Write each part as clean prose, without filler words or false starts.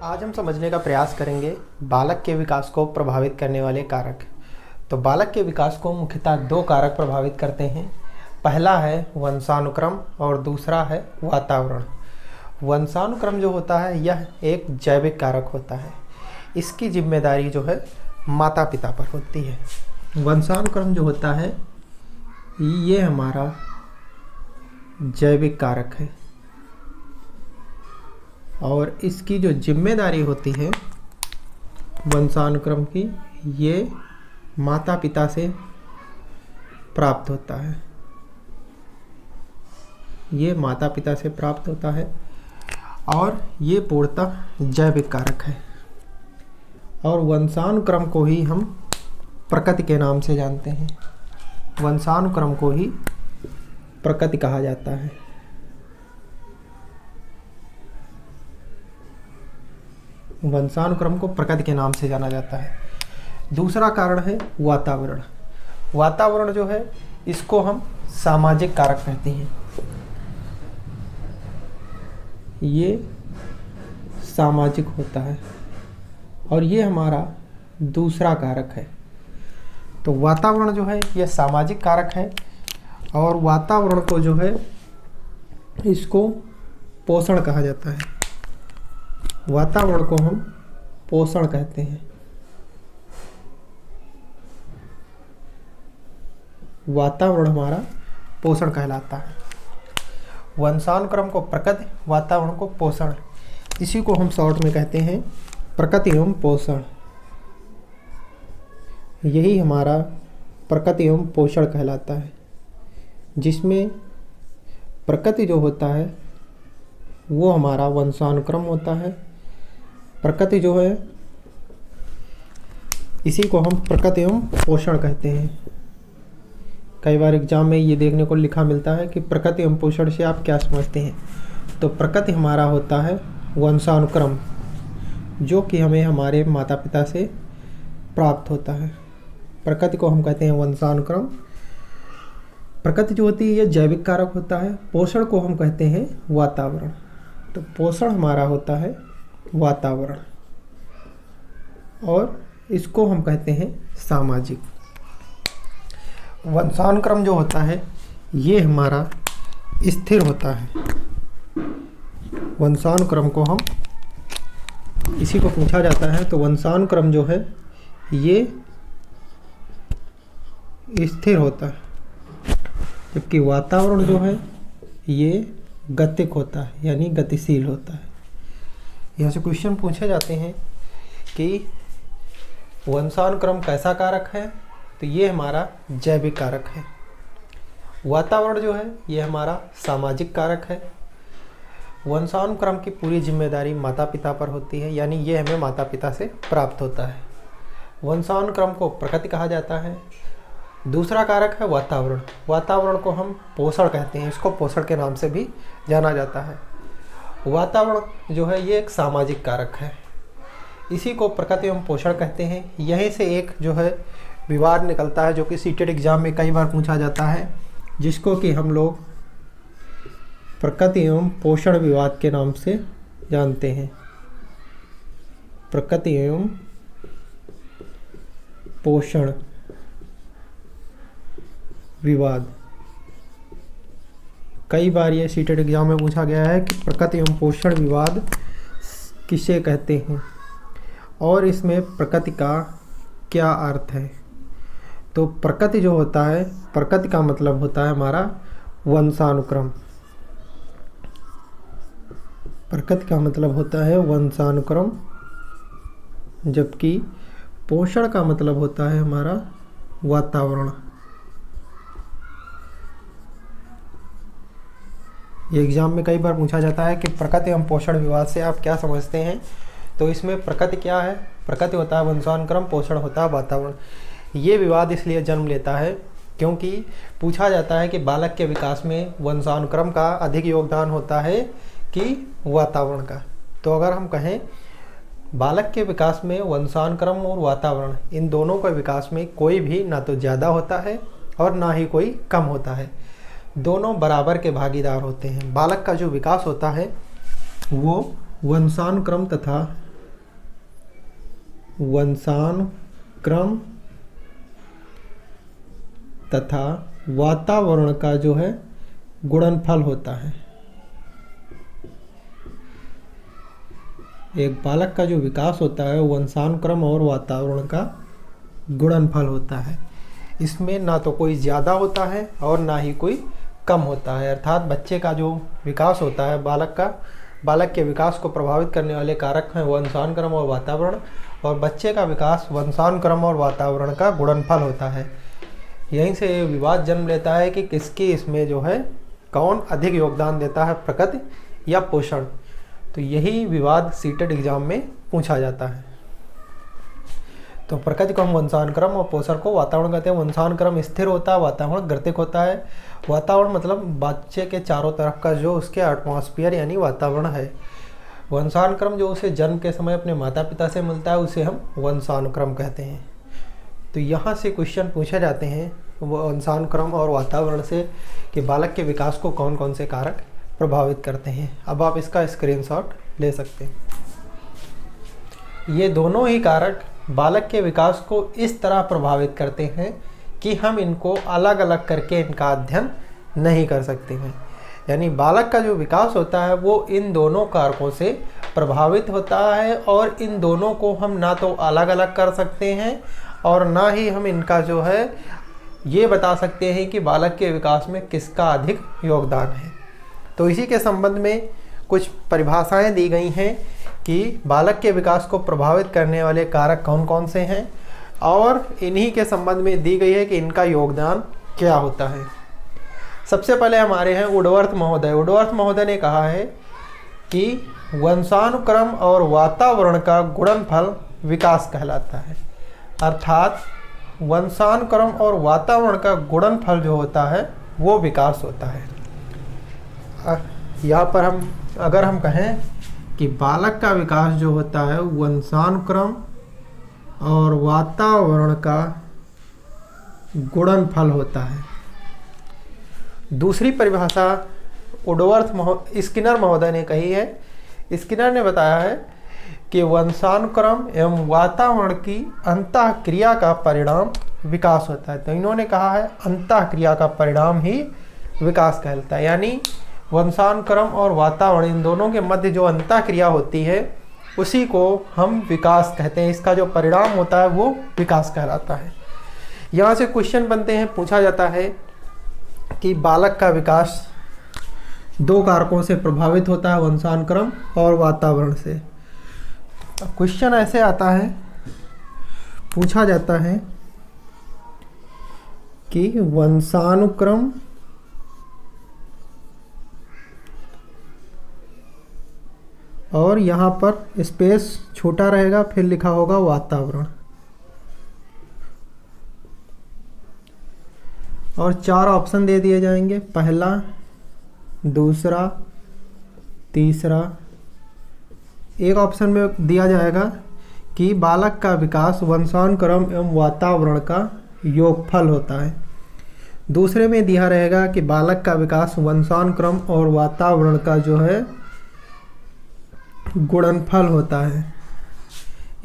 आज हम समझने का प्रयास करेंगे बालक के विकास को प्रभावित करने वाले कारक। तो बालक के विकास को मुख्यतः दो कारक प्रभावित करते हैं। पहला है वंशानुक्रम और दूसरा है वातावरण। वंशानुक्रम जो होता है यह एक जैविक कारक होता है। इसकी जिम्मेदारी जो है माता पिता पर होती है। वंशानुक्रम जो होता है ये हमारा जैविक कारक है और इसकी जो जिम्मेदारी होती है वंशानुक्रम की, ये माता पिता से प्राप्त होता है। ये माता पिता से प्राप्त होता है और ये पूर्णतः जैविक कारक है। और वंशानुक्रम को ही हम प्रकृति के नाम से जानते हैं। वंशानुक्रम को ही प्रकृति कहा जाता है। वंशानुक्रम को प्रकृति के नाम से जाना जाता है। दूसरा कारण है वातावरण। वातावरण जो है इसको हम सामाजिक कारक कहते हैं। ये सामाजिक होता है और ये हमारा दूसरा कारक है। तो वातावरण जो है ये सामाजिक कारक है और वातावरण को जो है इसको पोषण कहा जाता है। वातावरण को हम पोषण कहते हैं। वातावरण हमारा पोषण कहलाता है। वंशानुक्रम को प्रकृति, वातावरण को पोषण, इसी को हम शॉर्ट में कहते हैं प्रकृति एवं पोषण। यही हमारा प्रकृति एवं पोषण कहलाता है, जिसमें प्रकृति जो होता है वो हमारा वंशानुक्रम होता है। प्रकृति जो है इसी को हम प्रकृति एवं पोषण कहते हैं। कई बार एग्जाम में ये देखने को लिखा मिलता है कि प्रकृति एवं पोषण से आप क्या समझते हैं। तो प्रकृति हमारा होता है वंशानुक्रम, जो कि हमें हमारे माता पिता से प्राप्त होता है। प्रकृति को हम कहते हैं वंशानुक्रम। प्रकृति जो होती है ये जैविक कारक होता है। पोषण को हम कहते हैं वातावरण। तो पोषण हमारा होता है वातावरण और इसको हम कहते हैं सामाजिक। वंशानुक्रम जो होता है ये हमारा स्थिर होता है। वंशानुक्रम को हम, इसी को पूछा जाता है, तो वंशानुक्रम जो है ये स्थिर होता है, जबकि वातावरण जो है ये गतिक होता है, यानी गतिशील होता है। यहाँ से क्वेश्चन पूछे जाते हैं कि वंशानुक्रम कैसा कारक है, तो ये हमारा जैविक कारक है। वातावरण जो है ये हमारा सामाजिक कारक है। वंशानुक्रम की पूरी जिम्मेदारी माता पिता पर होती है, यानी ये हमें माता पिता से प्राप्त होता है। वंशानुक्रम को प्रकृति कहा जाता है। दूसरा कारक है वातावरण। वातावरण को हम पोषण कहते हैं, इसको पोषण के नाम से भी जाना जाता है। वातावरण जो है ये एक सामाजिक कारक है, इसी को प्रकृति एवं पोषण कहते हैं। यहीं से एक जो है विवाद निकलता है, जो कि सीटेट एग्जाम में कई बार पूछा जाता है, जिसको कि हम लोग प्रकृति एवं पोषण विवाद के नाम से जानते हैं। प्रकृति एवं पोषण विवाद। कई बार ये सीटेट एग्जाम में पूछा गया है कि प्रकृति एवं पोषण विवाद किसे कहते हैं और इसमें प्रकृति का क्या अर्थ है। तो प्रकृति जो होता है, प्रकृति का मतलब होता है हमारा वंशानुक्रम। प्रकृति का मतलब होता है वंशानुक्रम, जबकि पोषण का मतलब होता है हमारा वातावरण। ये एग्जाम में कई बार पूछा जाता है कि प्रकृति एवं पोषण विवाद से आप क्या समझते हैं। तो इसमें प्रकृति क्या है, प्रकृति होता है वंशानुक्रम, पोषण होता है वातावरण। ये विवाद इसलिए जन्म लेता है क्योंकि पूछा जाता है कि बालक के विकास में वंशानुक्रम का अधिक योगदान होता है कि वातावरण का। तो अगर हम कहें बालक के विकास में वंशानुक्रम और वातावरण, इन दोनों के विकास में कोई भी ना तो ज़्यादा होता है और ना ही कोई कम होता है। दोनों बराबर के भागीदार होते हैं। बालक का जो विकास होता है वो वंशानुक्रम तथा वंशानुक्रम तथा वातावरण का जो है गुणनफल होता है। एक बालक का जो विकास होता है वो वंशानुक्रम और वातावरण का गुणनफल होता है। इसमें ना तो कोई ज़्यादा होता है और ना ही कोई कम होता है। अर्थात बच्चे का जो विकास होता है, बालक के विकास को प्रभावित करने वाले कारक हैं वंशानुक्रम और वातावरण, और बच्चे का विकास वंशानुक्रम और वातावरण का गुणनफल होता है। यहीं से विवाद जन्म लेता है कि किसकी इसमें जो है कौन अधिक योगदान देता है, प्रकृति या पोषण। तो यही विवाद सीटेट एग्जाम में पूछा जाता है। तो प्रकृति को हम वंशानुक्रम और पोषण को वातावरण कहते हैं। वंशानुक्रम स्थिर होता है, वातावरण गतिक होता है। वातावरण मतलब बच्चे के चारों तरफ का जो उसके एटमॉस्फेयर यानी वातावरण है। वंशानुक्रम जो उसे जन्म के समय अपने माता पिता से मिलता है उसे हम वंशानुक्रम कहते हैं। तो यहाँ से क्वेश्चन पूछे जाते हैं वंशानुक्रम और वातावरण से कि बालक के विकास को कौन कौन से कारक प्रभावित करते हैं। अब आप इसका स्क्रीनशॉट ले सकते हैं। ये दोनों ही कारक बालक के विकास को इस तरह प्रभावित करते हैं कि हम इनको अलग अलग करके इनका अध्ययन नहीं कर सकते हैं। यानी बालक का जो विकास होता है वो इन दोनों कारकों से प्रभावित होता है, और इन दोनों को हम ना तो अलग अलग कर सकते हैं और ना ही हम इनका जो है ये बता सकते हैं कि बालक के विकास में किसका अधिक योगदान है। तो इसी के संबंध में कुछ परिभाषाएं दी गई हैं कि बालक के विकास को प्रभावित करने वाले कारक कौन कौन से हैं, और इन्हीं के संबंध में दी गई है कि इनका योगदान क्या होता है। सबसे पहले हमारे हैं वुडवर्थ महोदय। वुडवर्थ महोदय ने कहा है कि वंशानुक्रम और वातावरण का गुणनफल विकास कहलाता है। अर्थात वंशानुक्रम और वातावरण का गुणनफल जो होता है वो विकास होता है। यहाँ पर अगर हम कहें कि बालक का विकास जो होता है वंशानुक्रम और वातावरण का गुणनफल होता है। दूसरी परिभाषा स्किनर महोदय ने कही है। स्किनर ने बताया है कि वंशानुक्रम एवं वातावरण की अंतःक्रिया का परिणाम विकास होता है। तो इन्होंने कहा है अंतःक्रिया का परिणाम ही विकास कहलाता है। यानी वंशानुक्रम और वातावरण इन दोनों के मध्य जो अंतःक्रिया होती है उसी को हम विकास कहते हैं। इसका जो परिणाम होता है वो विकास कहलाता है। यहाँ से क्वेश्चन बनते हैं, पूछा जाता है कि बालक का विकास दो कारकों से प्रभावित होता है, वंशानुक्रम और वातावरण से। क्वेश्चन ऐसे आता है, पूछा जाता है कि वंशानुक्रम और यहाँ पर स्पेस छोटा रहेगा, फिर लिखा होगा वातावरण, और 4 ऑप्शन दे दिए जाएंगे, पहला, दूसरा, तीसरा। एक ऑप्शन में दिया जाएगा कि बालक का विकास वंशानुक्रम एवं वातावरण का योगफल होता है। दूसरे में दिया रहेगा कि बालक का विकास वंशानुक्रम और वातावरण का जो है गुणनफल होता है।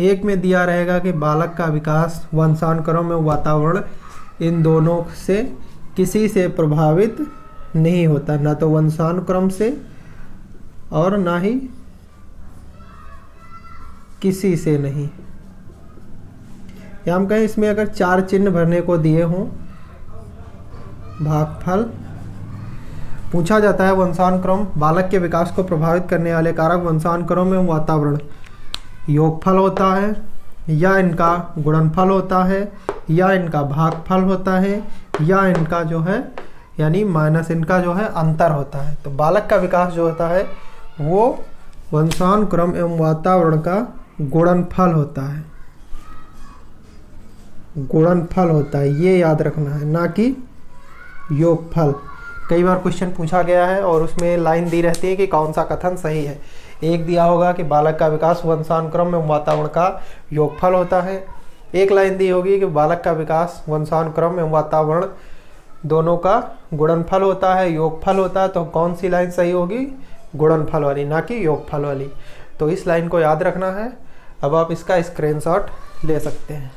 एक में दिया रहेगा कि बालक का विकास वंशानुक्रम एवं वातावरण इन दोनों से किसी से प्रभावित नहीं होता, ना तो वंशानुक्रम से और ना ही किसी से नहीं। या हम कहें इसमें अगर 4 चिन्ह भरने को दिए हों, भागफल पूछा जाता है वंशानुक्रम बालक के विकास को प्रभावित करने वाले कारक वंशानुक्रम एवं वातावरण योगफल होता है, या इनका गुणनफल होता है, या इनका भागफल होता है, या इनका जो है यानी माइनस इनका जो है अंतर होता है। तो बालक का विकास जो होता है वो वंशानुक्रम एवं वातावरण का गुणनफल होता है, गुणनफल होता है, ये याद रखना है, ना कि योगफल। कई बार क्वेश्चन पूछा गया है और उसमें लाइन दी रहती है कि कौन सा कथन सही है। एक दिया होगा कि बालक का विकास वंशानुक्रम एवं वातावरण का योगफल होता है, एक लाइन दी होगी कि बालक का विकास वंशानुक्रम एवं वातावरण दोनों का गुणनफल होता है, योगफल होता है। तो कौन सी लाइन सही होगी? गुणनफल वाली, ना कि योगफल वाली। तो इस लाइन को याद रखना है। अब आप इसका स्क्रीनशॉट ले सकते हैं।